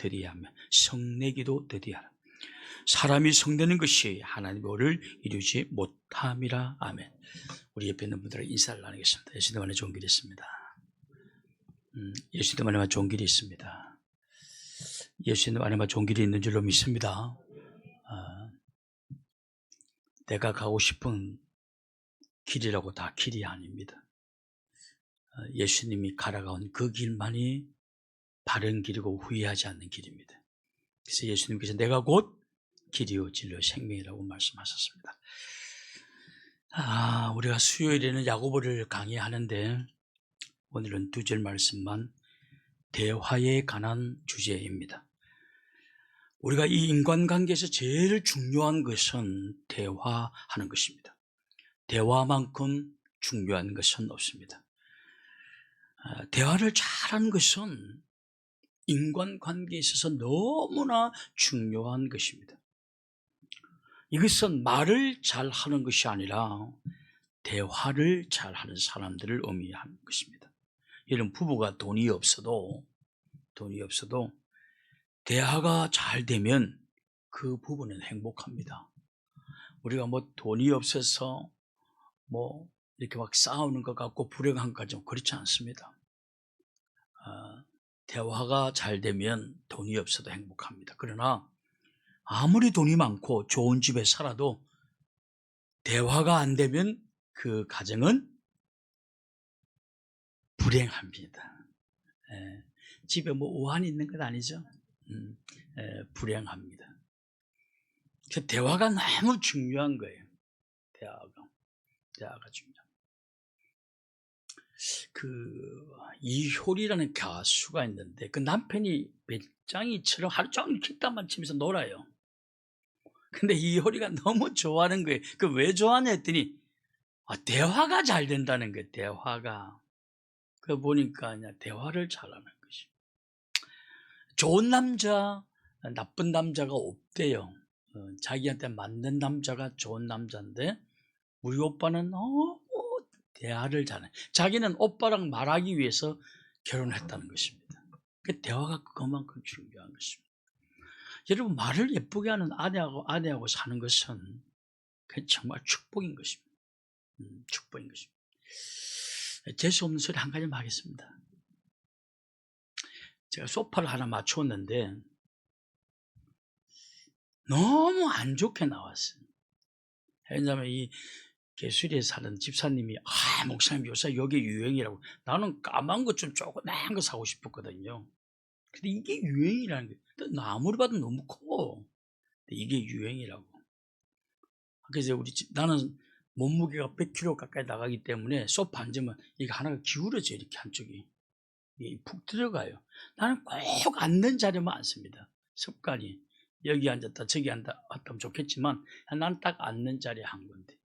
드려야 하며 성내기도 드려야 하라. 사람이 성내는 것이 하나님의 의를 이루지 못함이라. 아멘. 우리 옆에 있는 분들에게 인사를 나누겠습니다. 예수님 안에 좋은 길이 있습니다. 예수님 안에만 좋은 길이 있습니다. 예수님 안에만 좋은 길이 있는 줄로 믿습니다. 내가 가고 싶은 길이라고 다 길이 아닙니다. 예수님이 갈아가온 그 길만이 바른 길이고 후회하지 않는 길입니다. 그래서 예수님께서 내가 곧 길이요 진리요 생명이라고 말씀하셨습니다. 우리가 수요일에는 야고보를 강의하는데 오늘은 2절 말씀만 대화에 관한 주제입니다. 우리가 이 인간관계에서 제일 중요한 것은 대화하는 것입니다. 대화만큼 중요한 것은 없습니다. 대화를 잘하는 것은 인간관계에 있어서 너무나 중요한 것입니다. 이것은 말을 잘하는 것이 아니라 대화를 잘하는 사람들을 의미하는 것입니다. 이런 부부가 돈이 없어도 대화가 잘 되면 그 부부는 행복합니다. 우리가 돈이 없어서 이렇게 막 싸우는 것 같고 불행한 것 좀 그렇지 않습니다. 대화가 잘 되면 돈이 없어도 행복합니다. 그러나 아무리 돈이 많고 좋은 집에 살아도 대화가 안 되면 그 가정은 불행합니다. 집에 우환이 있는 건 아니죠? 불행합니다. 대화가 너무 중요한 거예요. 대화가 중요합니다. 이효리라는 가수가 있는데 그 남편이 배짱이처럼 하루 종일 킥단만 치면서 놀아요. 근데 이효리가 너무 좋아하는 거예요. 왜 좋아하냐 했더니 대화가 잘 된다는 거예요. 대화가. 보니까 그냥 대화를 잘하는 것이. 좋은 남자, 나쁜 남자가 없대요. 자기한테 맞는 남자가 좋은 남자인데 우리 오빠는 너무 대화를 잘해. 자기는 오빠랑 말하기 위해서 결혼했다는 것입니다. 대화가 그만큼 중요한 것입니다. 여러분, 말을 예쁘게 하는 아내하고 사는 것은 정말 축복인 것입니다. 축복인 것입니다. 재수없는 소리 한 가지만 하겠습니다. 제가 소파를 하나 맞추었는데 너무 안 좋게 나왔어요. 왜냐하면 이 개수리에 사는 집사님이 목사님 요새 여기 유행이라고. 나는 까만 거 좀 조그만 거 사고 싶었거든요. 근데 이게 유행이라는 게 아무리 봐도 너무 커. 이게 유행이라고. 그래서 나는 몸무게가 100kg 가까이 나가기 때문에 소파 앉으면 이게 하나가 기울어져 이렇게 한쪽이 이게 푹 들어가요. 나는 꼭 앉는 자리만 앉습니다. 습관이 여기 앉았다 저기 앉았다면 좋겠지만 난 딱 앉는 자리에 한 건데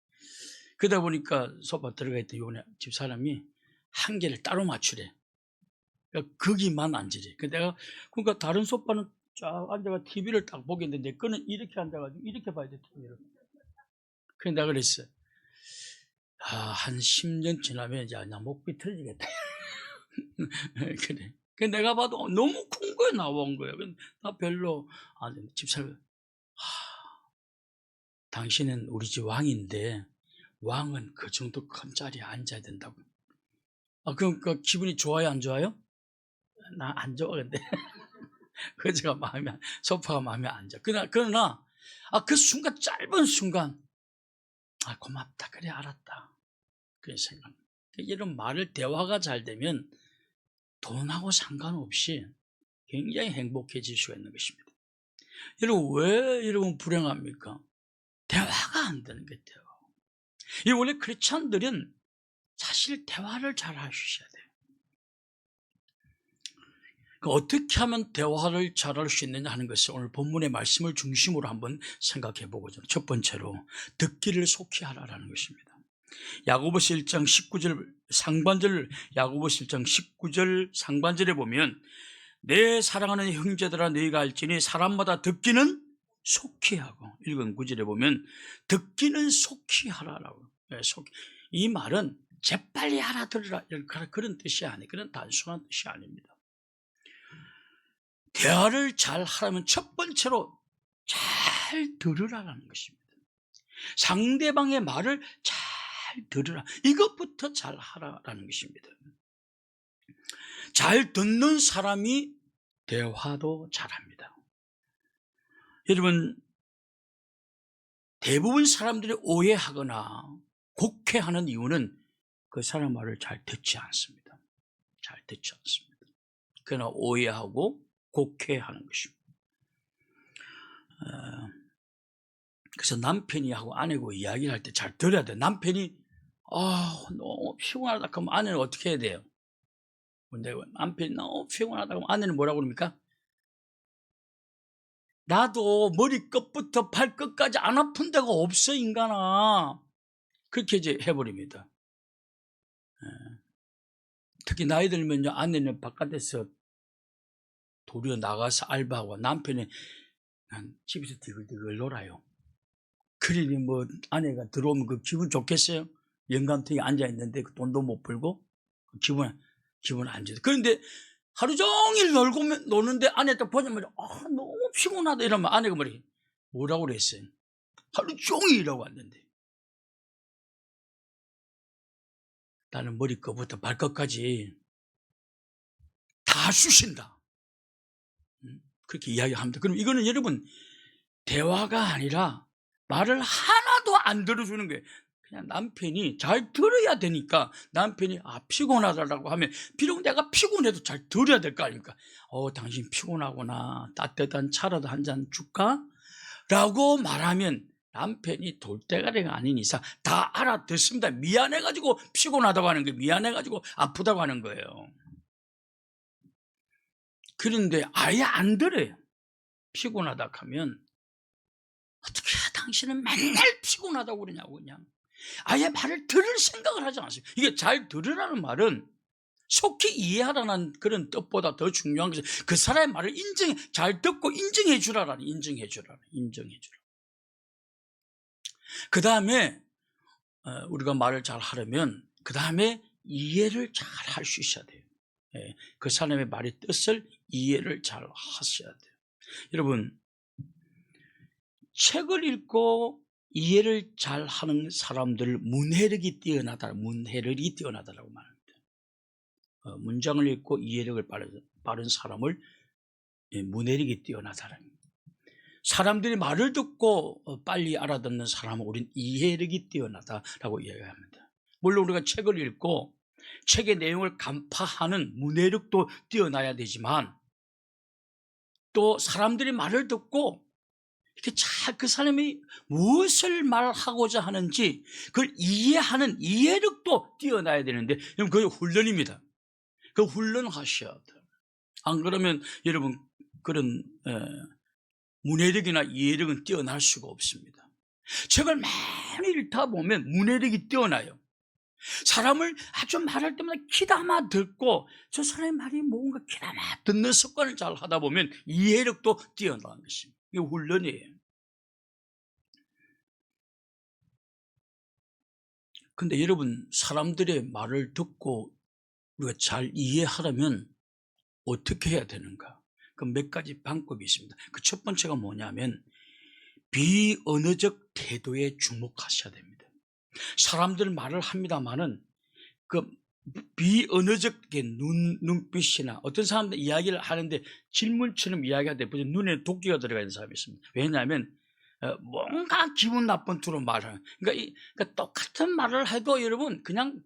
그러다 보니까 소파 들어가 있던 요번에 집사람이 한 개를 따로 맞추래. 그러니까 거기만 앉으래. 그러니까 다른 소파는 쫙 앉아가 TV를 딱 보겠는데 내 거는 이렇게 앉아가지고 이렇게 봐야 돼 TV를. 그래서 내가 그랬어. 한 10년 지나면 이제 나 목 비틀리겠다. 그래. 내가 봐도 너무 큰 거에 나온 거야. 나 별로 집사람 당신은 우리 집 왕인데 왕은 그 정도 큰 자리에 앉아야 된다고. 그러니까 기분이 좋아요, 안 좋아요? 나 안 좋아, 근데. 제가 소파가 마음에 안 들어. 그러나, 그 순간, 짧은 순간, 고맙다. 그래, 알았다. 그런 생각. 이런 대화가 잘 되면 돈하고 상관없이 굉장히 행복해질 수가 있는 것입니다. 여러분, 왜 여러분 불행합니까? 대화가 안 되는 거예요, 대화. 원래 크리스찬들은 사실 대화를 잘 하셔야 돼요. 어떻게 하면 대화를 잘할 수 있느냐 하는 것을 오늘 본문의 말씀을 중심으로 한번 생각해 보고자. 첫 번째로 듣기를 속히 하라라는 것입니다. 야고보서 1장 19절 상반절 야고보서 1장 19절 상반절에 보면 내 사랑하는 형제들아 너희가 알지니 사람마다 듣기는 속히 하고 읽은 9절에 보면 듣기는 속히 하라라고. 이 말은 재빨리 알아들으라 그런 뜻이 아니에요. 그런 단순한 뜻이 아닙니다. 대화를 잘 하려면 첫 번째로 잘 들으라는 것입니다. 상대방의 말을 잘 들으라. 이것부터 잘 하라는 것입니다. 잘 듣는 사람이 대화도 잘합니다. 여러분, 대부분 사람들이 오해하거나 곡해하는 이유는 그 사람 말을 잘 듣지 않습니다. 잘 듣지 않습니다. 그러나 오해하고 곡해하는 것입니다. 그래서 남편이 하고 아내고 이야기를 할 때 잘 들어야 돼요. 남편이 너무 피곤하다 그러면 아내는 어떻게 해야 돼요? 근데 남편이 너무 피곤하다 그러면 아내는 뭐라고 그럽니까? 나도 머리끝부터 발끝까지 안 아픈 데가 없어 인간아. 그렇게 이제 해버립니다. 특히 나이 들면요, 아내는 바깥에서 도리어 나가서 알바하고 남편은 집에서 디글디글 놀아요. 그러니 뭐 아내가 들어오면 그 기분 좋겠어요? 영감탱이 앉아있는데 그 돈도 못 벌고 기분 안 좋죠. 그런데 하루 종일 노는데 아내 딱 보자마자 너무 피곤하다 이러면 아내가 뭐라고 그랬어요? 하루 종일 일하고 왔는데 나는 머리끝부터 발끝까지 다 쑤신다. 그렇게 이야기합니다. 그럼 이거는 여러분 대화가 아니라 말을 하나도 안 들어주는 거예요. 그냥 남편이 잘 들어야 되니까 남편이 피곤하다라고 하면 비록 내가 피곤해도 잘 들어야 될 거 아닙니까? 당신 피곤하구나. 따뜻한 차라도 한 잔 줄까? 라고 말하면 남편이 돌대가리가 아닌 이상 다 알아듣습니다. 미안해가지고 피곤하다고 하는 거예요. 미안해가지고 아프다고 하는 거예요. 그런데 아예 안 들어요. 피곤하다 하면 어떻게 당신은 맨날 피곤하다고 그러냐고 그냥 아예 말을 들을 생각을 하지 않았어요. 이게 잘 들으라는 말은 속히 이해하라는 그런 뜻보다 더 중요한 것은 그 사람의 말을 잘 듣고 인정해 주라라는 인정해 주라. 그 다음에 우리가 말을 잘 하려면 그 다음에 이해를 잘 할 수 있어야 돼요. 그 사람의 말의 뜻을 이해를 잘 하셔야 돼요. 여러분, 책을 읽고 이해를 잘 하는 사람들 문해력이 뛰어나다라고 말합니다. 문장을 읽고 이해력을 빠른 사람을 문해력이 뛰어나다라는 겁니다. 사람들이 말을 듣고 빨리 알아듣는 사람은 우린 이해력이 뛰어나다라고 이야기합니다. 물론 우리가 책을 읽고 책의 내용을 간파하는 문해력도 뛰어나야 되지만 또 사람들이 말을 듣고 이렇게 잘 그 사람이 무엇을 말하고자 하는지 그걸 이해하는 이해력도 뛰어나야 되는데 그게 훈련입니다. 그 훈련하셔야 돼요. 안 그러면 여러분 그런 문해력이나 이해력은 뛰어날 수가 없습니다. 책을 많이 읽다 보면 문해력이 뛰어나요. 사람을 아주 말할 때마다 귀담아 듣고 저 사람의 말이 뭔가 귀담아 듣는 습관을 잘 하다 보면 이해력도 뛰어나는 것입니다. 이게 훈련이에요. 근데 여러분 사람들의 말을 듣고 우리가 잘 이해하려면 어떻게 해야 되는가? 그 몇 가지 방법이 있습니다. 그 첫 번째가 뭐냐면 비언어적 태도에 주목하셔야 됩니다. 사람들 말을 합니다마는 그 비언어적 눈빛이나 어떤 사람들 이야기를 하는데 질문처럼 이야기하는데 눈에 도끼가 들어가 있는 사람이 있습니다. 왜냐하면 뭔가 기분 나쁜 투로 말하는 그러니까 똑같은 말을 해도 여러분 그냥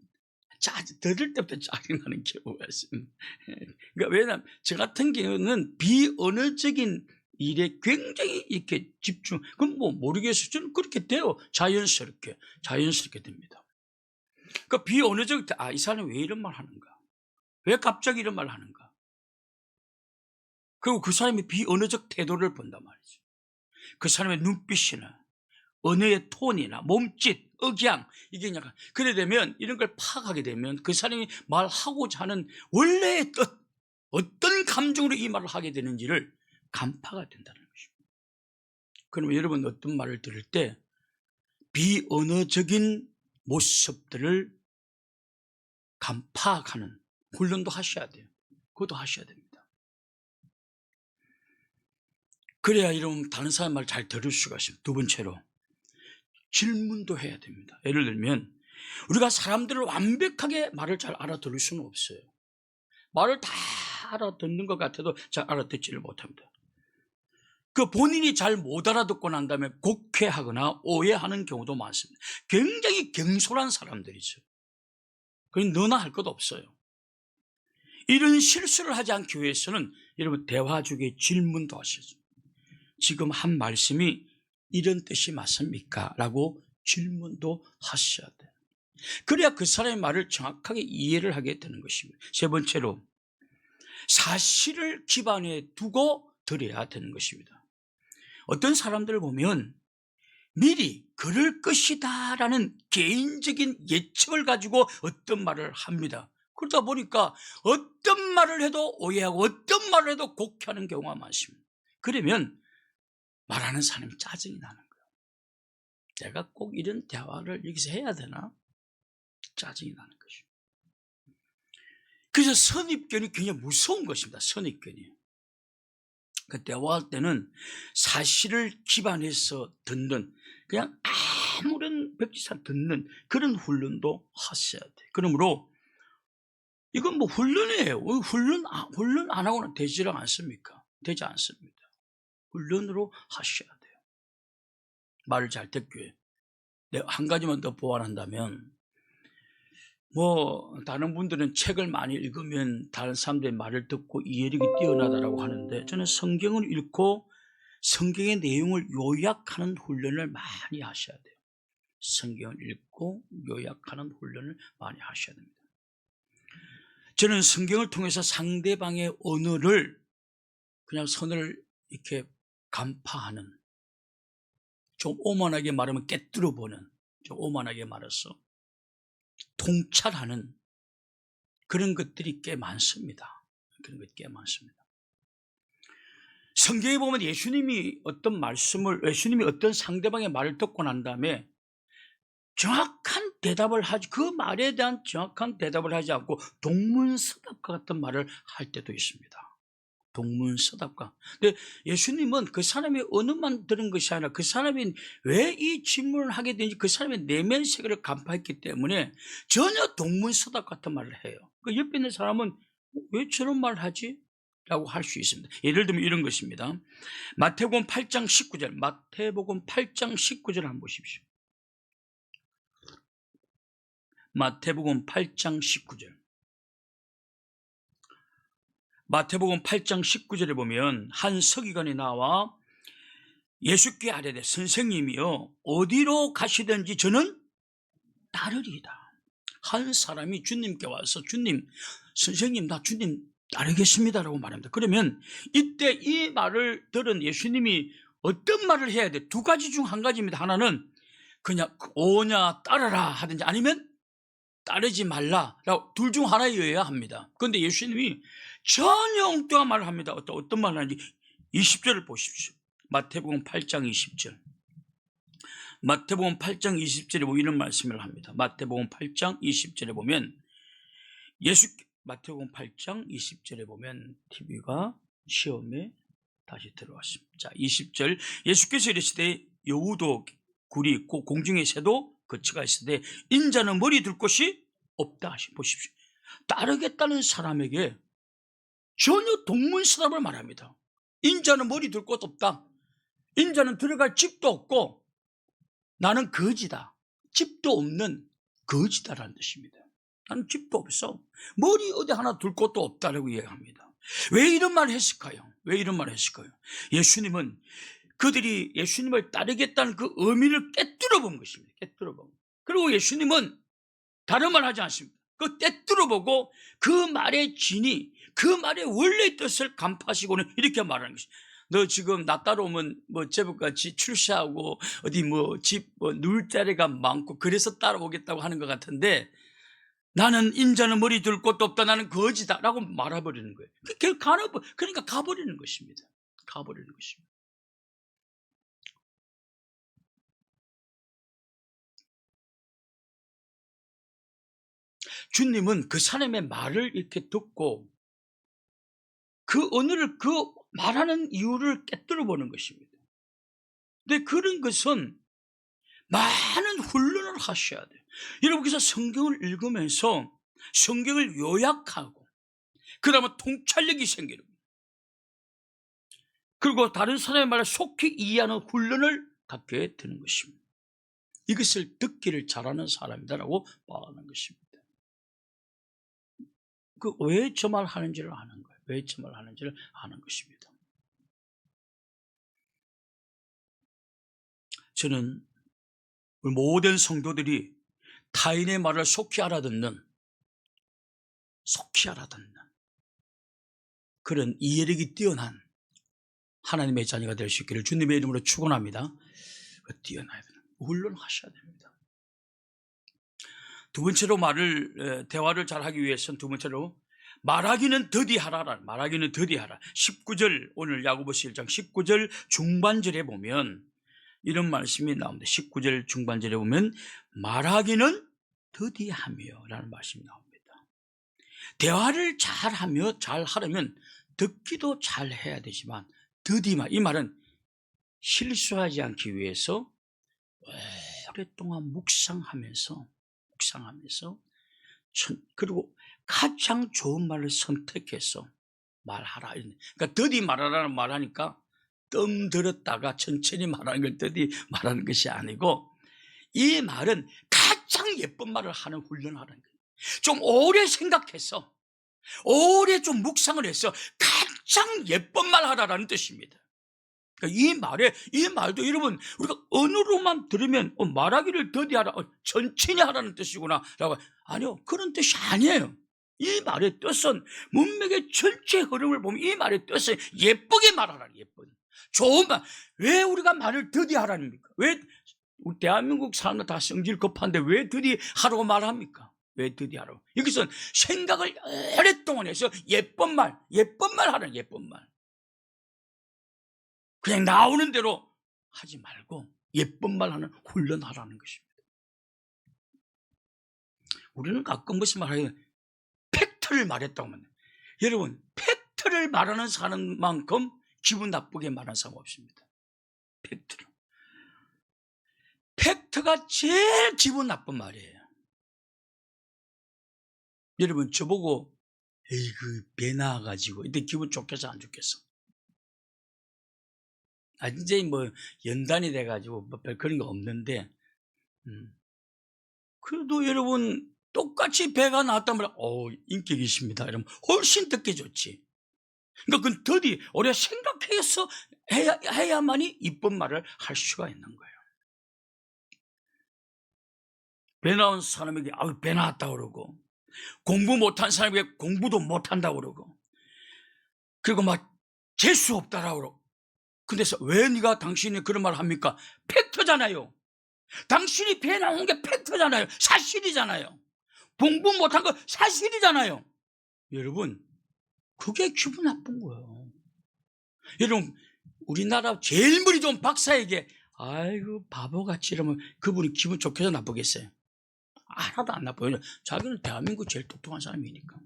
들을 때부터 짜증나는 경우가 있습니다. 그러니까 왜냐하면 저 같은 경우는 비언어적인 일에 굉장히 이렇게 집중, 그럼 모르겠어요. 저는 그렇게 돼요. 자연스럽게 됩니다. 그러니까 비언어적, 이 사람이 왜 이런 말 하는가? 왜 갑자기 이런 말 하는가? 그리고 그 사람이 비언어적 태도를 본단 말이죠. 그 사람의 눈빛이나 언어의 톤이나 몸짓, 억양, 이게 약간 그래 되면 이런 걸 파악하게 되면 그 사람이 말하고자 하는 원래의 뜻, 어떤 감정으로 이 말을 하게 되는지를 간파가 된다는 것입니다. 그러면 여러분 어떤 말을 들을 때 비언어적인 모습들을 간파하는 훈련도 하셔야 돼요. 그것도 하셔야 됩니다. 그래야 이런 다른 사람 말 잘 들을 수가 있습니다. 두 번째로 질문도 해야 됩니다. 예를 들면 우리가 사람들을 완벽하게 말을 잘 알아들을 수는 없어요. 말을 다 알아듣는 것 같아도 잘 알아듣지를 못합니다. 그 본인이 잘 못 알아듣고 난 다음에 곡해하거나 오해하는 경우도 많습니다. 굉장히 경솔한 사람들이죠. 그건 너나 할 것 없어요. 이런 실수를 하지 않기 위해서는 여러분 대화 중에 질문도 하시죠. 지금 한 말씀이 이런 뜻이 맞습니까? 라고 질문도 하셔야 돼요. 그래야 그 사람의 말을 정확하게 이해를 하게 되는 것입니다. 세 번째로 사실을 기반에 두고 드려야 되는 것입니다. 어떤 사람들을 보면 미리 그럴 것이다 라는 개인적인 예측을 가지고 어떤 말을 합니다. 그러다 보니까 어떤 말을 해도 오해하고 어떤 말을 해도 곡해하는 경우가 많습니다. 그러면 말하는 사람이 짜증이 나는 거예요. 내가 꼭 이런 대화를 여기서 해야 되나? 짜증이 나는 것이죠. 그래서 선입견이 굉장히 무서운 것입니다. 선입견이. 그 대화할 때는 사실을 기반해서 듣는, 그냥 아무런 백지산 듣는 그런 훈련도 하셔야 돼요. 그러므로 이건 뭐 훈련이에요. 훈련 안 하고는 되지 않습니까? 되지 않습니다. 훈련으로 하셔야 돼요. 말을 잘 듣기 위해. 한 가지만 더 보완한다면, 다른 분들은 책을 많이 읽으면 다른 사람들의 말을 듣고 이해력이 뛰어나다라고 하는데, 저는 성경을 읽고 성경의 내용을 요약하는 훈련을 많이 하셔야 돼요. 성경을 읽고 요약하는 훈련을 많이 하셔야 됩니다. 저는 성경을 통해서 상대방의 언어를 그냥 선을 이렇게 간파하는, 좀 오만하게 말하면 깨뚫어보는, 좀 오만하게 말해서 통찰하는 그런 것들이 꽤 많습니다. 그런 것이 꽤 많습니다. 성경에 보면 예수님이 어떤 상대방의 말을 듣고 난 다음에 정확한 대답을 하지, 그 말에 대한 정확한 대답을 하지 않고 동문서답과 같은 말을 할 때도 있습니다. 동문서답과. 근데 예수님은 그 사람의 언어만 들은 것이 아니라 그 사람이 왜 이 질문을 하게 되는지 그 사람의 내면 세계를 간파했기 때문에 전혀 동문서답 같은 말을 해요. 그 옆에 있는 사람은 왜 저런 말을 하지? 라고 할 수 있습니다. 예를 들면 이런 것입니다. 마태복음 8장 19절, 마태복음 8장 19절 한번 보십시오. 마태복음 8장 19절. 마태복음 8장 19절에 보면 한 서기관이 나와 예수께 아뢰되 선생님이여 어디로 가시든지 저는 따르리이다. 한 사람이 주님께 와서 주님, 선생님 나 주님 따르겠습니다라고 말합니다. 그러면 이때 이 말을 들은 예수님이 어떤 말을 해야 돼? 두 가지 중 한 가지입니다. 하나는 그냥 오냐 따르라 하든지 아니면 따르지 말라라고 둘 중 하나여야 합니다. 그런데 예수님이 전혀 엉뚱한 말을 합니다. 어떤 말을 하는지 20절을 보십시오. 마태복음 8장 20절. 마태복음 8장 20절에 보면 이런 말씀을 합니다. 마태복음 8장 20절에 보면 마태복음 8장 20절에 보면 TV가 시험에 다시 들어왔습니다. 자, 20절. 예수께서 이르시되 여우도 굴이 있고 공중의 새도 거처가 있으되 인자는 머리 둘 곳이 없다 하시. 보십시오. 따르겠다는 사람에게 전혀 동문서답을 말합니다. 인자는 머리 둘 곳 없다. 인자는 들어갈 집도 없고 나는 거지다. 집도 없는 거지다라는 뜻입니다. 나는 집도 없어. 머리 어디 하나 둘 곳도 없다라고 이야기합니다. 왜 이런 말을 했을까요? 왜 이런 말을 했을까요? 예수님은 그들이 예수님을 따르겠다는 그 의미를 깨뜨려 본 것입니다. 깨뜨려 본. 그리고 예수님은 다른 말 하지 않습니다. 그 떼뚫어 보고 그 말의 진이, 그 말의 원래 뜻을 간파하시고는 이렇게 말하는 것입니다. 너 지금 나 따라오면 제법같이 출세하고 어디 집 누울 자리가 많고 그래서 따라오겠다고 하는 것 같은데 나는 인자는 머리 둘 곳도 없다. 나는 거지다. 라고 말해버리는 거예요. 그러니까 가버리는 것입니다. 가버리는 것입니다. 주님은 그 사람의 말을 이렇게 듣고 그 언어를 그 말하는 이유를 깨뜨려 보는 것입니다. 근데 그런 것은 많은 훈련을 하셔야 돼요. 여러분께서 성경을 읽으면서 성경을 요약하고 그다음에 통찰력이 생기는 거예요. 그리고 다른 사람의 말을 속히 이해하는 훈련을 갖게 되는 것입니다. 이것을 듣기를 잘하는 사람이다라고 말하는 것입니다. 왜 저 말 하는지를 아는 거예요. 왜 저 말 하는지를 아는 것입니다. 저는 모든 성도들이 타인의 말을 속히 알아듣는 그런 이해력이 뛰어난 하나님의 자녀가 될 수 있기를 주님의 이름으로 축원합니다. 뛰어나야 되는 훈련하셔야 됩니다. 두 번째로 대화를 잘하기 위해서는 두 번째로 말하기는 더디하라. 19절 오늘 야고보서 1장 19절 중반절에 보면 이런 말씀이 나옵니다. 19절 중반절에 보면 말하기는 더디하며 라는 말씀이 나옵니다. 대화를 잘하려면 듣기도 잘해야 되지만 더디만, 이 말은 실수하지 않기 위해서 오랫동안 묵상하면서 그리고 가장 좋은 말을 선택해서 말하라. 그러니까 더디 말하라는 말하니까 뜸 들었다가 천천히 말하는 걸 더디 말하는 것이 아니고 이 말은 가장 예쁜 말을 하는 훈련을 하는 거예요. 좀 오래 생각해서 오래 좀 묵상을 해서 가장 예쁜 말 하라라는 뜻입니다. 그러니까 이 말도 여러분 우리가 언어로만 들으면 말하기를 더디하라, 천천히 하라는 뜻이구나 라고, 아니요, 그런 뜻이 아니에요. 이 말의 뜻은 문맥의 전체 흐름을 보면 이 말의 뜻은 예쁘게 말하라, 예쁜 좋은 말. 왜 우리가 말을 더디하라니까? 왜 우리 대한민국 사람들 다 성질 급한데 왜 더디하라고 말합니까? 왜 더디하라고? 여기서는 생각을 오랫동안 해서 예쁜 말 하라는, 예쁜 말. 그냥 나오는 대로 하지 말고 예쁜 말 하는 훈련하라는 것입니다. 우리는 가끔 무슨 말하면 팩트를 말했다고 하면, 여러분 팩트를 말하는 사람만큼 기분 나쁘게 말하는 사람 없습니다. 팩트가 제일 기분 나쁜 말이에요. 여러분 저보고 에이그 배 나와가지고 이때 기분 좋겠어 안 좋겠어? 이제 뭐 연단이 돼가지고 뭐 별 그런 거 없는데, 그래도 여러분 똑같이 배가 나왔단 말이야. 인격이십니다. 이러면 훨씬 듣기 좋지. 그러니까 그건 더디 오래 생각해서 해야만이 이쁜 말을 할 수가 있는 거예요. 배 나온 사람에게 배 나왔다고 그러고, 공부 못한 사람에게 공부도 못한다고 그러고, 그리고 막 재수 없다라고 그러고. 근데 왜 당신이 그런 말을 합니까? 팩트잖아요. 당신이 배 나온 게 팩트잖아요. 사실이잖아요. 공부 못한 거 사실이잖아요. 여러분 그게 기분 나쁜 거예요. 여러분 우리나라 제일 머리 좋은 박사에게 아이고 바보같이 이러면 그분이 기분 좋겠어 나쁘겠어요? 하나도 안 나빠요. 자기는 대한민국 제일 똑똑한 사람이니까.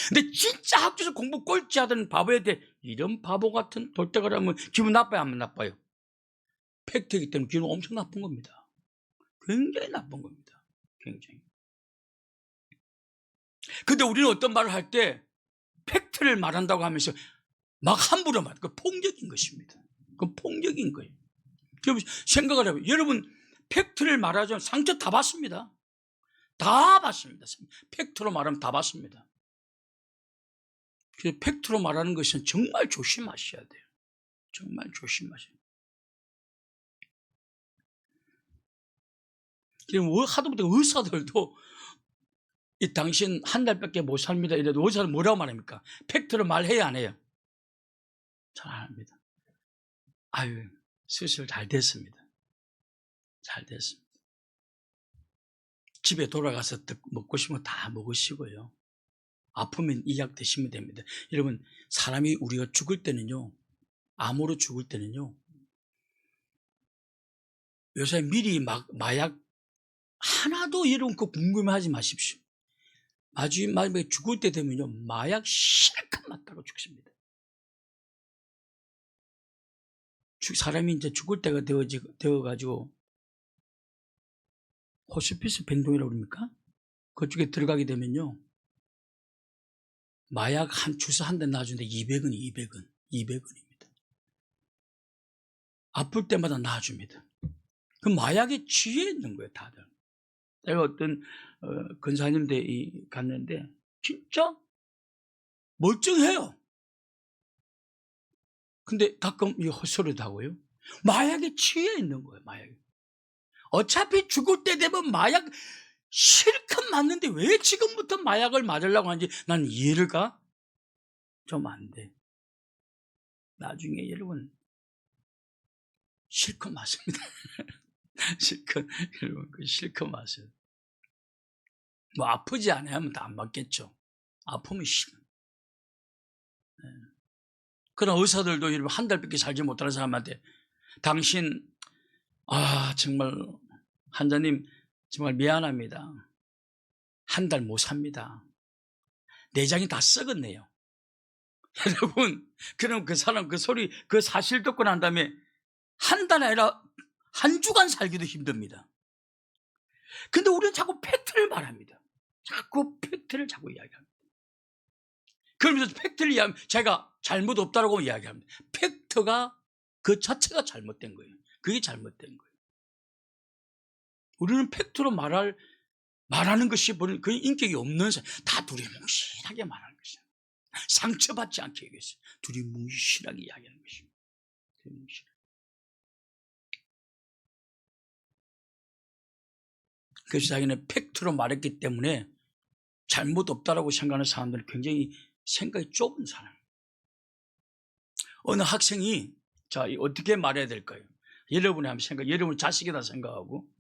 근데 진짜 학교에서 공부 꼴찌 하던 바보한테 이런 바보 같은 돌대가리 하면 기분 나빠요, 안 나빠요? 팩트이기 때문에 기분 엄청 나쁜 겁니다. 굉장히 나쁜 겁니다. 굉장히. 근데 우리는 어떤 말을 할 때 팩트를 말한다고 하면서 막 함부로 말, 그 폭력인 것입니다. 그 폭력인 거예요. 여러분 생각을 해봐요. 여러분 팩트를 말하자면 상처 다 받습니다. 다 받습니다. 팩트로 말하면 다 받습니다. 그래서 팩트로 말하는 것은 정말 조심하셔야 돼요. 정말 조심하셔야 돼요. 하다못해 의사들도 당신 한 달밖에 못 삽니다 이래도 의사는 뭐라고 말합니까? 팩트를 말해야 안 해요? 잘 안 합니다. 수술 잘 됐습니다. 잘 됐습니다. 집에 돌아가서 먹고 싶으면 다 먹으시고요. 아프면 이 약 드시면 됩니다. 여러분 사람이 우리가 죽을 때는요, 암으로 죽을 때는요, 요새 미리 마약 하나도 여러분 궁금해하지 마십시오. 마지막에 죽을 때 되면요 마약 실컷 맞다고 죽습니다. 사람이 이제 죽을 때가 되어가지고 호스피스 변동이라고 그럽니까? 그쪽에 들어가게 되면요, 마약 주사 한 대 놔주는데 200원입니다. 아플 때마다 놔줍니다. 그 마약에 취해 있는 거예요, 다들. 내가 어떤 근사님들 갔는데 진짜 멀쩡해요. 근데 가끔 헛소리도 하고요. 마약에 취해 있는 거예요, 마약에. 어차피 죽을 때 되면 마약 실컷 맞는데 왜 지금부터 마약을 맞으려고 하는지 난 이해가 좀 안 돼. 나중에 여러분 실컷 맞습니다. 실컷, 여러분 실컷 맞아요. 뭐 아프지 않아야 하면 다 안 맞겠죠. 아프면 싫어. 네. 그런 의사들도 여러분 한 달밖에 살지 못하는 사람한테 당신 정말 환자님 정말 미안합니다. 한 달 못 삽니다. 내장이 다 썩었네요. 여러분, 그럼 그 사람 그 소리 그 사실 듣고 난 다음에 한 달 아니라 한 주간 살기도 힘듭니다. 근데 우리는 자꾸 팩트를 말합니다. 자꾸 팩트를 자꾸 이야기합니다. 그러면서 팩트를 이야기하면 제가 잘못 없다라고 이야기합니다. 팩트가 그 자체가 잘못된 거예요. 그게 잘못된 거예요. 우리는 팩트로 말하는 것이 그 인격이 없는 사람, 다 두리뭉실하게 말하는 것이에요. 상처받지 않게 위해서 두리뭉실하게 이야기하는 것입니다. 두리뭉실하게. 그래서 자기는 팩트로 말했기 때문에 잘못 없다라고 생각하는 사람들은 굉장히 생각이 좁은 사람. 어느 학생이 어떻게 말해야 될까요? 여러분이 한번 여러분 자식이다 생각하고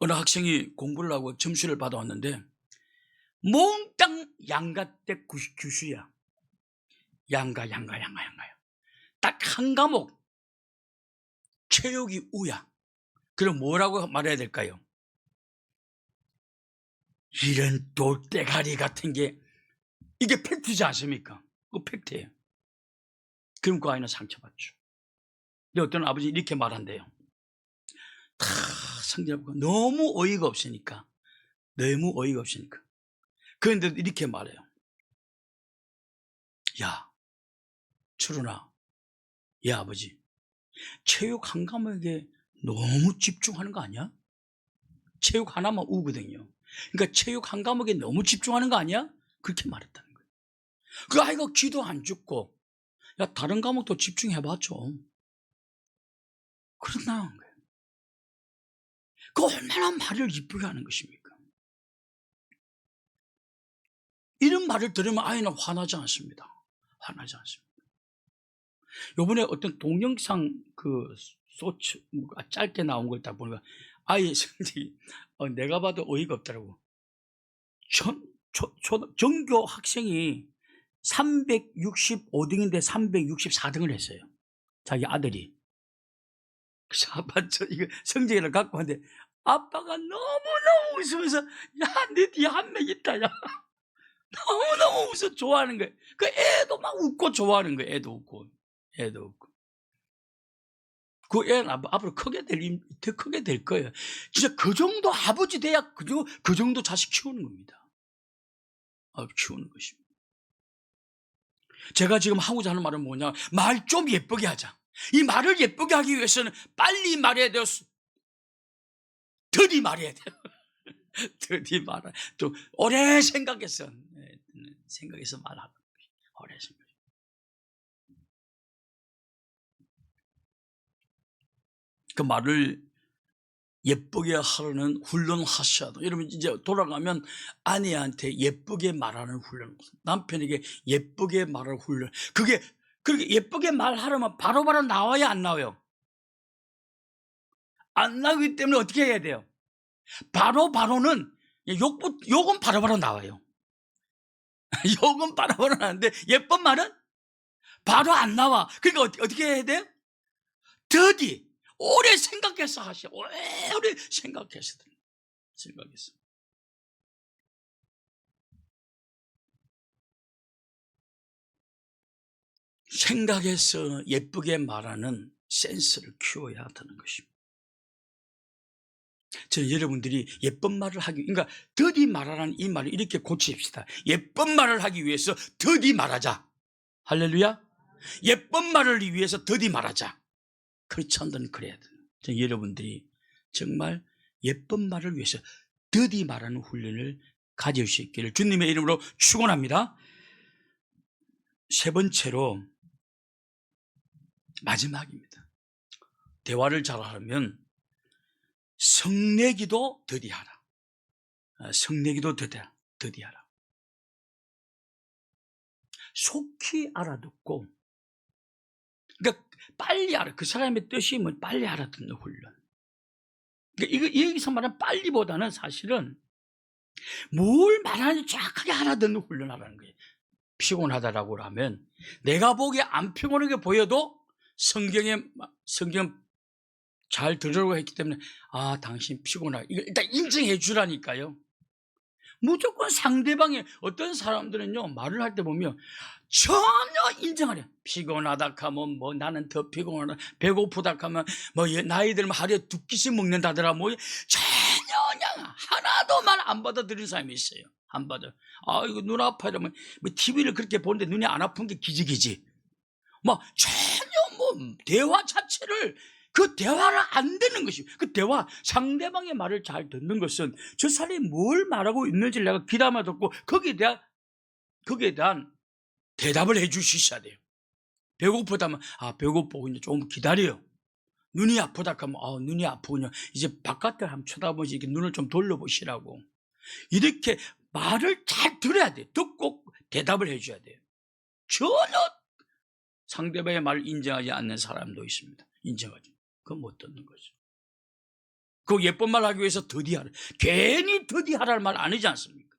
어느 학생이 공부를 하고 점수를 받아왔는데 몽땅 양가댁 규수야. 양가요. 딱 한 과목 체육이 우야. 그럼 뭐라고 말해야 될까요? 이런 돌대가리 같은 게 이게 팩트지 않습니까? 그 팩트예요. 그럼 그 아이는 상처받죠. 근데 어떤 아버지 이렇게 말한대요. 다 성질하고 너무 어이가 없으니까. 그런데 이렇게 말해요. 야, 철훈아, 얘 아버지, 체육 한 과목에 너무 집중하는 거 아니야? 체육 하나만 우거든요. 그러니까 체육 한 과목에 너무 집중하는 거 아니야? 그렇게 말했다는 거예요. 그 아이가 기도 안 죽고, 야, 다른 과목도 집중해봤죠. 그런다는 거예요. 그 얼마나 말을 이쁘게 하는 것입니까? 이런 말을 들으면 아이는 화나지 않습니다. 요번에 어떤 동영상 짧게 나온 걸 딱 보니까 아이의 성질이 내가 봐도 어이가 없더라고. 전교 학생이 365등인데 364등을 했어요. 자기 아들이. 그래서 아빠 이거 성적을 갖고 왔는데 아빠가 너무너무 웃으면서 야, 내 뒤에 한 명 있다. 야. 너무너무 웃어 좋아하는 거예요. 그 애도 막 웃고 좋아하는 거예요. 애도 웃고. 그 애는 앞으로 더 크게 될 거예요. 진짜 그 정도 아버지 돼야 그 정도 자식 키우는 겁니다. 키우는 것입니다. 제가 지금 하고자 하는 말은 뭐냐? 말 좀 예쁘게 하자. 이 말을 예쁘게 하기 위해서는 빨리 말해야 돼요. 더디 말해야 돼요. 더디 말아. 좀 오래 생각해서 말하는 거예요. 오래 생각. 그 말을 예쁘게 하려는 훈련하셔야 돼요. 여러분 이제 돌아가면 아내한테 예쁘게 말하는 훈련, 남편에게 예쁘게 말할 훈련. 그게 그렇게 예쁘게 말하려면 바로바로 나와야 안 나와요? 안 나오기 때문에 어떻게 해야 돼요? 바로바로는 욕은 바로바로 나와요. 욕은 바로바로 나는데 예쁜 말은 바로 안 나와. 그러니까 어떻게 해야 돼요? 더디 오래 생각해서 하셔. 오래 생각해서. 생각해서 예쁘게 말하는 센스를 키워야 한다는 것입니다. 저는 여러분들이 예쁜 말을 하기, 그러니까 더디 말하라는 이 말을 이렇게 고칩시다. 예쁜 말을 하기 위해서 더디 말하자. 할렐루야. 예쁜 말을 위해서 더디 말하자. 그렇지 않든 그래야 돼요. 저는 여러분들이 정말 예쁜 말을 위해서 더디 말하는 훈련을 가질 수 있기를 주님의 이름으로 축원합니다. 세 번째로 마지막입니다. 대화를 잘하려면 성내기도 더디하라. 성내기도 더디하라. 속히 알아듣고, 그러니까 빨리 알아. 그 사람의 뜻이 뭐 빨리 알아듣는 훈련. 그러니까 여기서 말하는 빨리보다는 사실은 뭘 말하는지 정확하게 알아듣는 훈련하라는 거예요. 피곤하다라고 하면 내가 보기에 안 피곤하게 보여도 성경 잘 들으라고 했기 때문에 당신 피곤하다. 이걸 일단 인정해 주라니까요. 무조건 상대방의 어떤 사람들은요 말을 할 때 보면 전혀 인정하려. 피곤하다 하면 뭐 나는 더 피곤하다. 배고프다 하면 뭐 나이 들면 하루에 2끼씩 먹는다더라. 뭐 전혀 그냥 하나도 말 안 받아들이는 사람이 있어요. 안 받아. 이거 눈 아파 이러면 뭐 TV를 그렇게 보는데 눈이 안 아픈 게 기지기지. 뭐 전혀 뭐 대화 자체를 그 대화를 안 듣는 것이 그 대화 상대방의 말을 잘 듣는 것은 저 사람이 뭘 말하고 있는지를 내가 귀담아 듣고 거기에 대한 대답을 해 줄 수 있어야 돼요. 배고프다면 배고프군요. 조금 기다려요. 눈이 아프다 하면 눈이 아프군요. 이제 바깥을 한번 쳐다보시 이렇게 눈을 좀 돌려보시라고. 이렇게 말을 잘 들어야 돼요. 듣고 대답을 해줘야 돼요. 전혀 상대방의 말을 인정하지 않는 사람도 있습니다. 인정하지. 그건 못 듣는 거죠. 그 예쁜 말 하기 위해서 더디하라. 괜히 더디하라는 말 아니지 않습니까?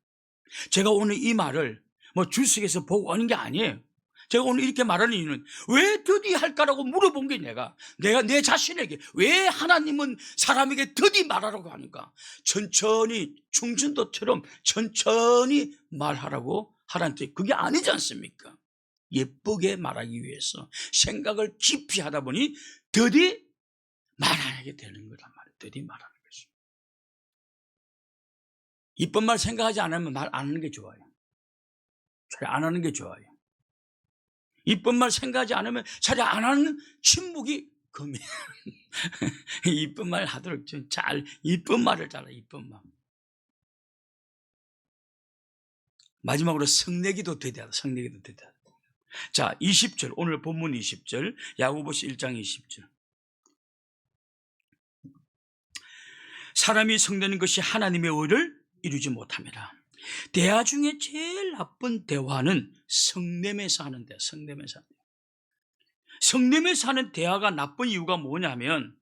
제가 오늘 이 말을 뭐 주석에서 보고 하는 게 아니에요. 제가 오늘 이렇게 말하는 이유는 왜 더디할까라고 물어본 게 내가 내 자신에게 왜 하나님은 사람에게 더디 말하라고 하는가? 천천히 충전도처럼 천천히 말하라고 하라는 뜻. 그게 아니지 않습니까? 예쁘게 말하기 위해서 생각을 깊이 하다 보니 더디 말 안 하게 되는 거란 말이에요. 더디 말하는 거죠. 이쁜 말 생각하지 않으면 말 안 하는 게 좋아요. 차라리 안 하는 게 좋아요. 이쁜 말 생각하지 않으면 차라리 안 하는 침묵이 금이에요. 이쁜 말 하도록 이쁜 말을 잘라. 이쁜 말. 마지막으로 성내기도 되대하다. 성내기도 되대하다. 자, 20절 오늘 본문 20절 야고보서 1장 20절. 사람이 성내는 것이 하나님의 의를 이루지 못합니다. 대화 중에 제일 나쁜 대화는 성내면서 하는 대화. 성내면서 하는 대화가 나쁜 이유가 뭐냐면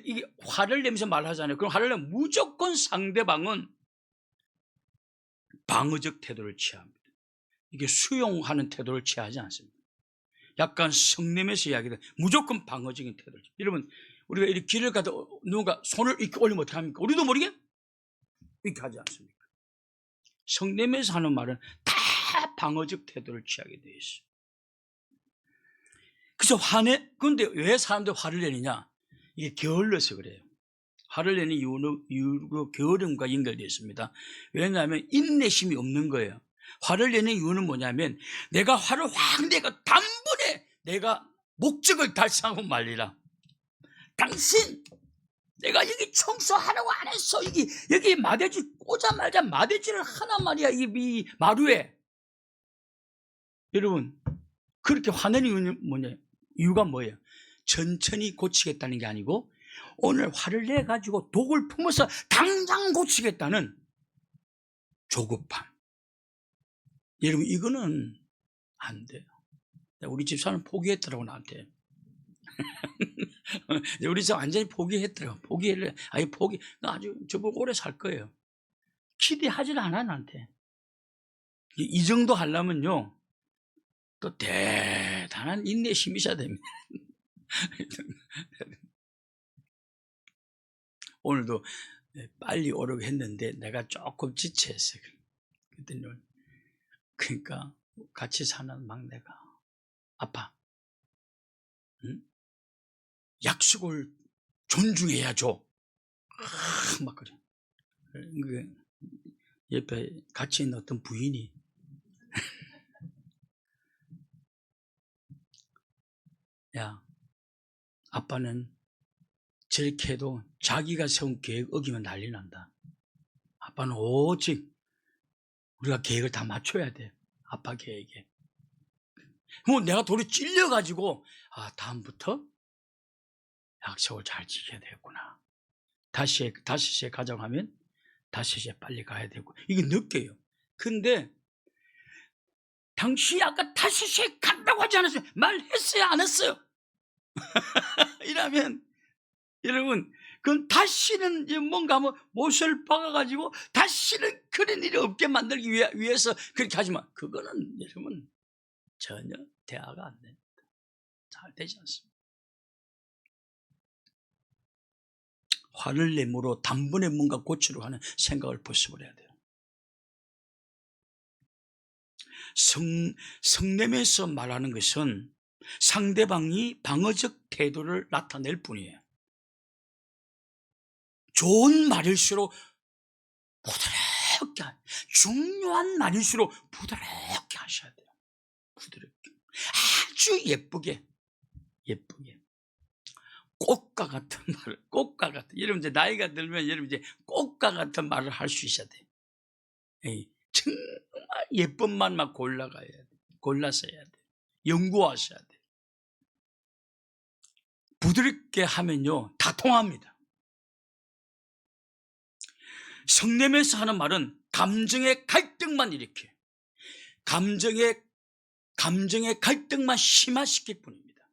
이게 화를 내면서 말하잖아요. 그럼 화를 내면 무조건 상대방은 방어적 태도를 취합니다. 이게 수용하는 태도를 취하지 않습니다. 약간 성내면서 이야기를 무조건 방어적인 태도를 취합니다. 여러분 우리가 이렇게 길을 가다 누군가 손을 이렇게 올리면 어떻게 합니까? 우리도 모르게 이렇게 하지 않습니까? 성내면서 하는 말은 다 방어적 태도를 취하게 되어 있어요. 그래서 그런데 왜 사람들이 화를 내느냐? 이게 게을러서 그래요. 화를 내는 이유는 게으름과 연결되어 있습니다. 왜냐하면 인내심이 없는 거예요. 화를 내는 이유는 뭐냐면 내가 화를 확 내가 단번에 내가 목적을 달성하고 말리라. 당신 내가 여기 청소하라고 안 했어. 여기 마대지 꽂아말자 마대지를 하나 말이야. 이 마루에. 여러분 그렇게 화내는 이유는 이유가 뭐예요? 천천히 고치겠다는 게 아니고 오늘 화를 내가지고 독을 품어서 당장 고치겠다는 조급함. 여러분 이거는 안 돼요. 우리 집사는 포기했더라고 나한테. 우리 집 완전히 포기했더라고. 아주 저보고 오래 살 거예요. 기대하질 않아 나한테. 이 정도 하려면요 또 대단한 인내심이 있어야 됩니다. 오늘도 빨리 오려고 했는데 내가 조금 지체했어요. 그러니까 같이 사는 막내가 아빠, 응? 약속을 존중해야죠. 막 그래. 그 옆에 같이 있는 어떤 부인이 야, 아빠는 저렇게 해도 자기가 세운 계획 어기면 난리 난다. 아빠는 오직 우리가 계획을 다 맞춰야 돼. 아빠 계획에. 뭐 내가 도리 찔려가지고 다음부터 약속을 잘 지켜야 되겠구나. 5시에 가정하면 5시에 빨리 가야 되고 이게 느껴요. 근데 당신이 아까 5시에 간다고 하지 않았어요? 말했어요? 안 했어요? 이러면 여러분 그건 다시는 뭔가 못을 박아가지고 다시는 그런 일이 없게 만들기 위해서 그렇게 하지만 그거는 여러분 전혀 대화가 안 됩니다. 잘 되지 않습니다. 화를 내므로 단번에 뭔가 고치려고 하는 생각을 벗어버려야 돼요. 성냄에서 말하는 것은 상대방이 방어적 태도를 나타낼 뿐이에요. 좋은 말일수록 부드럽게, 중요한 말일수록 부드럽게 하셔야 돼요. 부드럽게. 아주 예쁘게. 꽃과 같은 말을, 여러분 이제 나이가 들면 여러분 이제 꽃과 같은 말을 할 수 있어야 돼요. 정말 예쁜 말만 골라서 해야 돼요. 연구하셔야 돼요. 부드럽게 하면요, 다 통합니다. 성냄에서 하는 말은 감정의 갈등만 일으켜요. 감정의 갈등만 심화시킬 뿐입니다.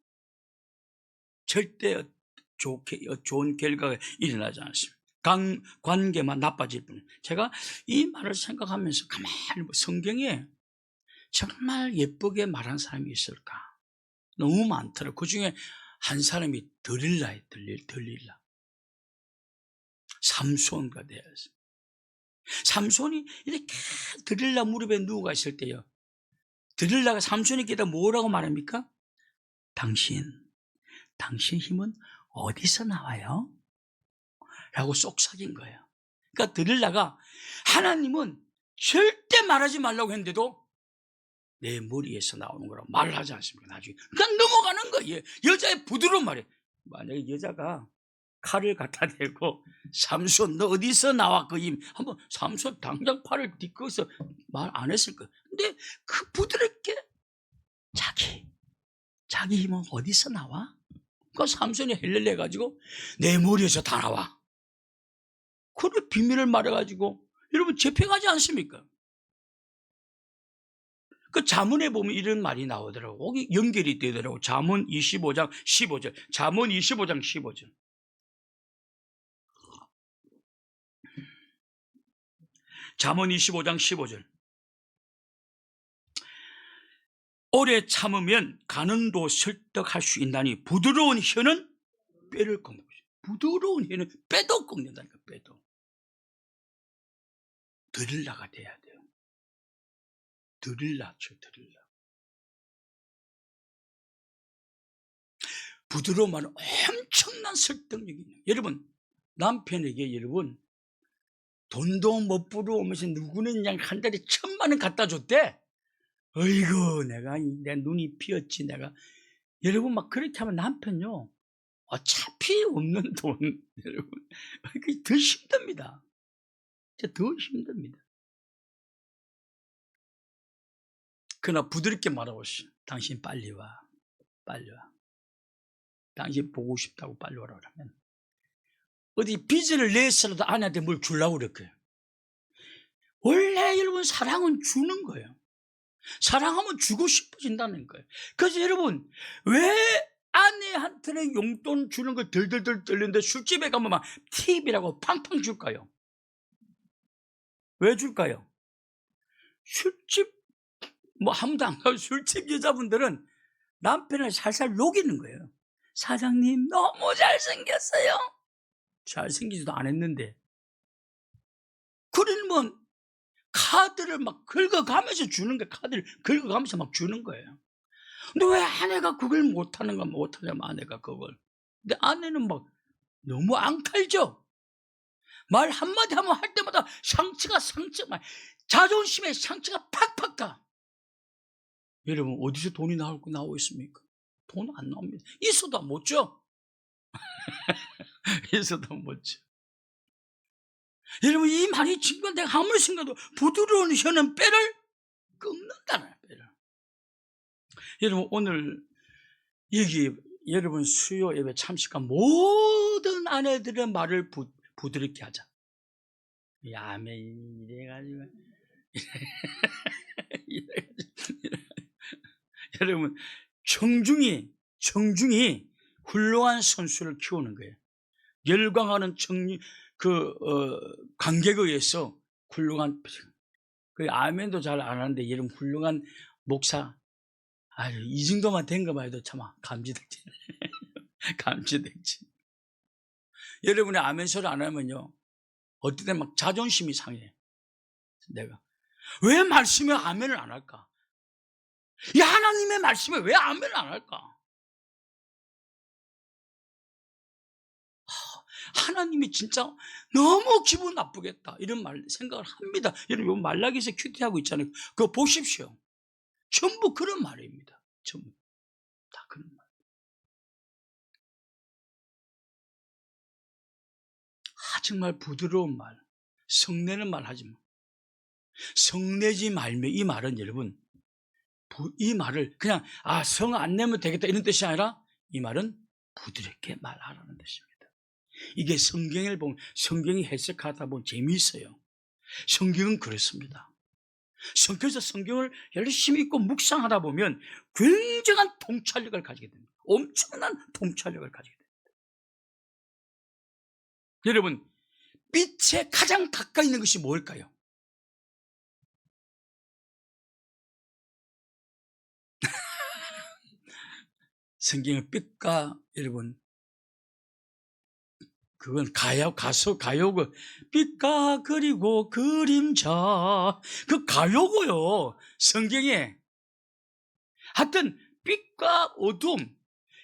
절대 좋은 결과가 일어나지 않습니다. 관계만 나빠질 뿐입니다. 제가 이 말을 생각하면서 가만히 성경에 정말 예쁘게 말한 사람이 있을까? 너무 많더라고요. 그 중에 한 사람이 들릴라. 삼손과 대하였어요. 삼손이 이렇게 들릴라 무릎에 누워가 있을 때요. 들릴라가 삼손에게다 뭐라고 말합니까? 당신 힘은 어디서 나와요? 라고 속삭인 거예요. 그러니까 들릴라가 하나님은 절대 말하지 말라고 했는데도 내 머리에서 나오는 거라고 말을 하지 않습니까? 나중에. 그러니까 넘어가는 거예요. 여자의 부드러운 말이에요. 만약에 여자가 칼을 갖다 대고 삼손 너 어디서 나와 그 힘 한번 삼손 당장 팔을 딛고서 말 안 했을 거예요. 근데 그 부드럽게 자기 힘은 어디서 나와? 그 삼손이 헬레를 해가지고 내 머리에서 다 나와. 그래 비밀을 말해가지고 여러분 재패가지 않습니까? 그 잠언에 보면 이런 말이 나오더라고. 거기 연결이 되더라고. 잠언 25장 15절. 잠언 25장 15절. 잠언 25장 15절. 오래 참으면 가는도 설득할 수 있나니 부드러운 혀는 뼈를 꺾는 거죠. 부드러운 혀는 뼈도 꺾는다니까. 뼈도. 들릴라가 돼야 돼요. 들릴라. 부드러운 말은 엄청난 설득력이 있는. 여러분 남편에게 여러분 돈도 못 벌어오면서 누구는 그냥 한 달에 1,000만 원 갖다 줬대. 어이구 내 눈이 피었지 내가. 여러분 막 그렇게 하면 남편요 어차피 없는 돈 여러분 더 힘듭니다. 진짜 더 힘듭니다. 그러나 부드럽게 말하고시 당신 빨리 와. 당신 보고 싶다고 빨리 오라 그러면 어디 빚을 내서라도 아내한테 뭘 주려고 그랬고요. 원래 여러분 사랑은 주는 거예요. 사랑하면 주고 싶어진다는 거예요. 그래서 여러분 왜 아내한테는 용돈 주는 걸 덜덜덜 떨는데 술집에 가면 막 팁이라고 팡팡 줄까요? 왜 줄까요? 술집 한 번도 안 가고 술집 여자분들은 남편을 살살 녹이는 거예요. 사장님 너무 잘생겼어요. 잘생기지도 않았는데 그러면 카드를 막 긁어가면서 주는 거예요. 카드를 긁어가면서 막 주는 거예요. 근데 왜 아내가 그걸 못하는가, 못하냐면 아내가 그걸. 근데 아내는 막 너무 앙탈죠? 말 한마디 하면 할 때마다 상처가 자존심에 상처가 팍팍 다. 여러분, 어디서 돈이 나오고 있습니까? 돈 안 나옵니다. 있어도 못 줘. 있어도 못 줘. 여러분, 이 말이 지금 내가 아무리 생각해도 부드러운 혀는 뼈를 꺾는다는 뼈를. 여러분, 오늘 여기 여러분 수요 예배 참석한 모든 아내들의 말을 부드럽게 하자. 아멘 이래가지고 여러분, 청중이 훌륭한 선수를 키우는 거예요. 열광하는 관객에 의해서 훌륭한, 아멘도 잘 안 하는데 여러분, 훌륭한 목사, 이 정도만 된 것만 해도 참 감지되지. 감지되지. 여러분이 아멘 소리 안 하면요, 어떨 때 막 자존심이 상해. 내가 왜 말씀에 아멘을 안 할까? 이 하나님의 말씀에 왜 아멘을 안 할까? 하나님이 진짜 너무 기분 나쁘겠다, 이런 생각을 합니다. 여러분, 말라기에서 큐티하고 있잖아요. 그거 보십시오. 전부 그런 말입니다. 전부 다 그런 말. 정말 부드러운 말, 성내는 말 하지 마. 성내지 말며, 이 말은 여러분, 이 말을 그냥 성 안 내면 되겠다 이런 뜻이 아니라, 이 말은 부드럽게 말하라는 뜻입니다. 이게 성경을 보면, 성경이 해석하다 보면 재미있어요. 성경은 그렇습니다. 그래서 성경을 열심히 읽고 묵상하다 보면 굉장한 통찰력을 가지게 됩니다. 엄청난 통찰력을 가지게 됩니다. 여러분, 빛에 가장 가까이 있는 것이 뭘까요? 성경의 빛과, 여러분, 그건 가요고, 빛과 그리고 그림자, 그 가요고요, 성경에. 하여튼 빛과 어둠,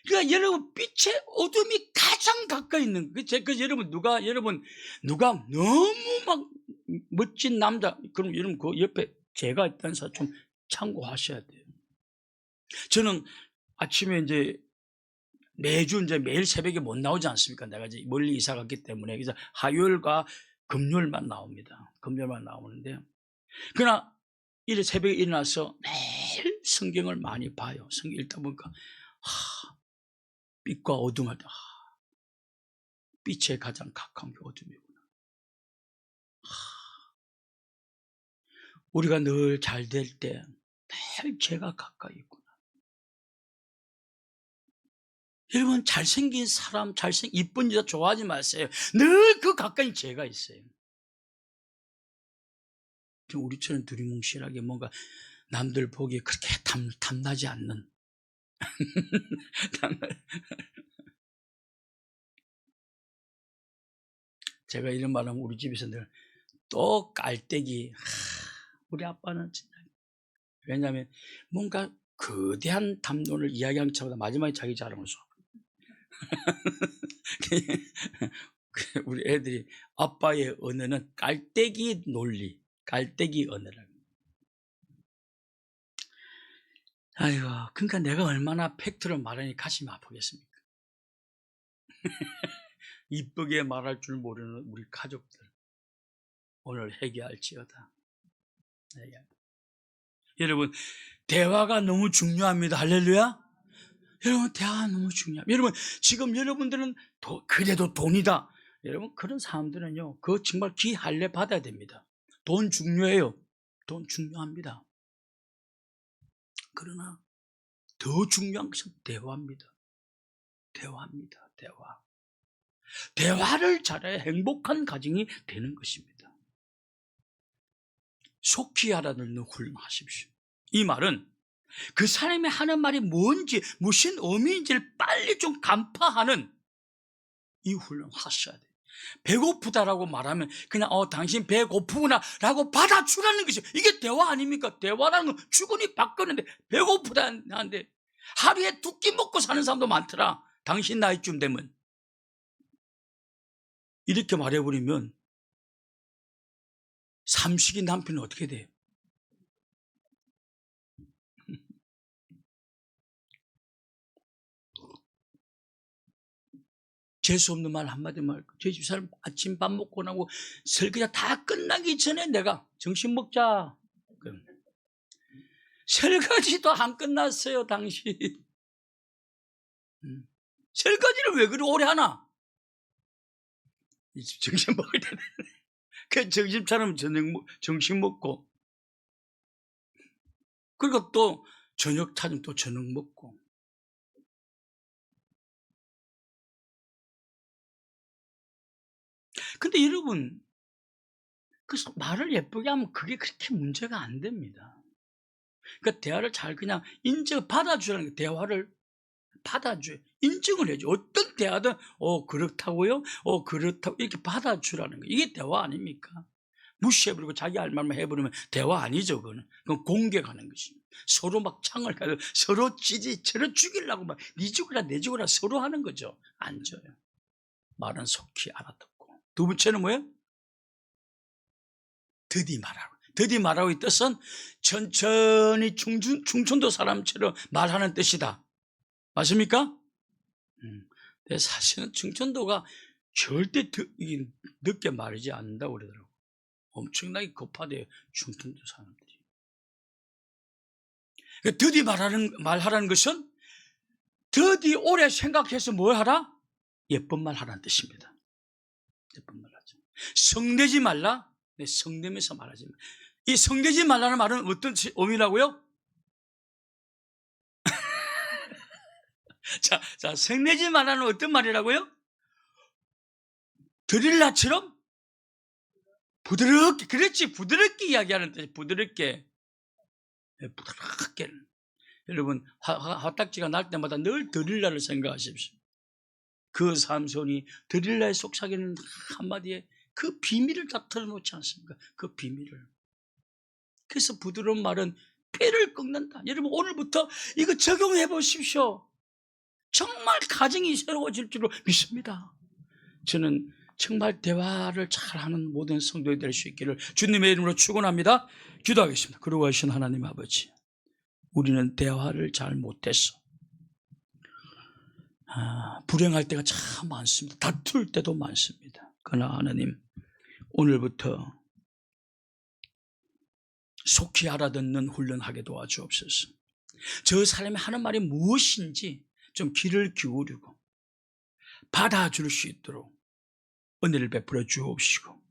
그러니까 여러분, 빛의 어둠이 가장 가까이 있는 그 여러분, 누가 너무 막 멋진 남자, 그럼 여러분 그 옆에 제가 있다는 사람 좀 참고하셔야 돼요. 저는 아침에 매주 매일 새벽에 못 나오지 않습니까? 내가 이제 멀리 이사 갔기 때문에. 그래서 화요일과 금요일만 나옵니다. 금요일만 나오는데, 그러나 이래 새벽에 일어나서 매일 성경을 많이 봐요. 성경 읽다 보니까 빛과 어둠 할 때, 빛에 가장 가까운 게 어둠이구나. 우리가 늘 잘 될 때 매일 죄가 가까이 있구나. 여러분, 잘생긴 사람, 이쁜 여자 좋아하지 마세요. 늘 그 가까이 죄가 있어요. 우리처럼 두리뭉실하게 뭔가 남들 보기에 그렇게 탐나지 않는 제가 이런 말하면 우리 집에서 늘 또 깔때기. 우리 아빠는 진짜, 왜냐하면 뭔가 거대한 담론을 이야기한 척보다 마지막에 자기 자랑을 써. 우리 애들이 아빠의 언어는 깔때기 논리, 깔때기 언어라고. 아이고, 그러니까 내가 얼마나 팩트를 말하니 가슴이 아프겠습니까? 이쁘게 말할 줄 모르는 우리 가족들, 오늘 회개할지어다. 여러분, 대화가 너무 중요합니다. 할렐루야. 여러분, 대화가 너무 중요합니다. 여러분, 지금 여러분들은 그래도 돈이다, 여러분, 그런 사람들은요, 그거 정말 기할례 받아야 됩니다. 돈 중요해요. 돈 중요합니다. 그러나 더 중요한 것은 대화입니다. 대화입니다. 대화를 잘해야 행복한 가정이 되는 것입니다. 속히 알아듣는 훌륭하십시오. 이 말은 그 사람이 하는 말이 뭔지, 무슨 의미인지를 빨리 좀 간파하는 이 훌륭하셔야 돼요. 배고프다라고 말하면 그냥 당신 배고프구나 라고 받아주라는 것이죠. 이게 대화 아닙니까? 대화라는 건 주거니 받거는데, 배고프다는데 하루에 2끼 먹고 사는 사람도 많더라. 당신 나이쯤 되면. 이렇게 말해버리면 삼식이 남편은 어떻게 돼요? 재수없는 말 한마디 말. 저희 집사람 아침 밥 먹고 나고 설거지 다 끝나기 전에 내가 정신 먹자. 설거지도 안 끝났어요, 당신. 설거지를 왜 그리 오래 하나? 정신 먹을 때는. 그 정신 차리면 정신 먹고. 그리고 또 저녁 차리면 또 저녁 먹고. 근데 여러분, 그래서 말을 예쁘게 하면 그게 그렇게 문제가 안 됩니다. 그러니까 대화를 잘 그냥 받아주라는 게 대화를 받아줘요. 인정을 해줘. 어떤 대화든, 그렇다고요? 그렇다고. 이렇게 받아주라는 거. 이게 대화 아닙니까? 무시해버리고 자기 할 말만 해버리면 대화 아니죠, 그건. 그건 공격하는 것입니다. 서로 막 창을 가지고 서로 서로 죽이려고 막, 니 죽으라, 내 죽으라 서로 하는 거죠. 안 줘요. 말은 속히 알아듣고. 두 번째는 뭐예요? 더디 말하고. 더디 말하고의 뜻은 천천히 충청도 사람처럼 말하는 뜻이다. 맞습니까? 근데 사실은 충청도가 절대 늦게 말하지 않는다고 그러더라고요. 엄청나게 급하대요, 충청도 사람들이. 더디 말하라는 것은 더디 오래 생각해서 뭘 하라? 예쁜 말 하라는 뜻입니다. 예쁜 말 하죠. 성내지 말라? 네, 성내면서 말하지 마. 이 성내지 말라는 말은 어떤 의미라고요? 자, 성내지 말라는 어떤 말이라고요? 드릴라처럼 부드럽게, 그렇지, 부드럽게 이야기하는 뜻이 부드럽게. 네, 부드럽게. 여러분, 화딱지가 날 때마다 늘 드릴라를 생각하십시오. 그 삼손이 드릴라의 속삭이는 한마디에 그 비밀을 다 털어놓지 않습니까? 그 비밀을. 그래서 부드러운 말은 폐를 꺾는다. 여러분, 오늘부터 이거 적용해 보십시오. 정말 가정이 새로워질 줄로 믿습니다. 저는 정말 대화를 잘하는 모든 성도들이 될 수 있기를 주님의 이름으로 축원합니다. 기도하겠습니다. 그러하신 하나님 아버지, 우리는 대화를 잘 못해서 불행할 때가 참 많습니다. 다툴 때도 많습니다. 그러나 하나님, 오늘부터 속히 알아듣는 훈련하게 도와주옵소서. 저 사람이 하는 말이 무엇인지 좀 귀를 기울이고 받아줄 수 있도록 은혜를 베풀어 주옵시고,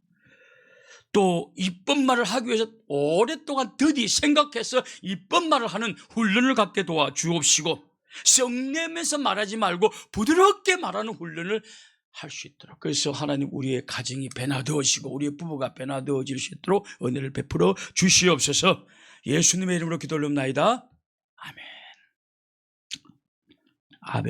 또 이쁜 말을 하기 위해서 오랫동안 더디 생각해서 이쁜 말을 하는 훈련을 갖게 도와주옵시고, 성내면서 말하지 말고 부드럽게 말하는 훈련을 할 수 있도록, 그래서 하나님 우리의 가정이 변화되어지고 우리의 부부가 변화되어질 수 있도록 은혜를 베풀어 주시옵소서. 예수님의 이름으로 기도 올립나이다. 아멘. 아멘.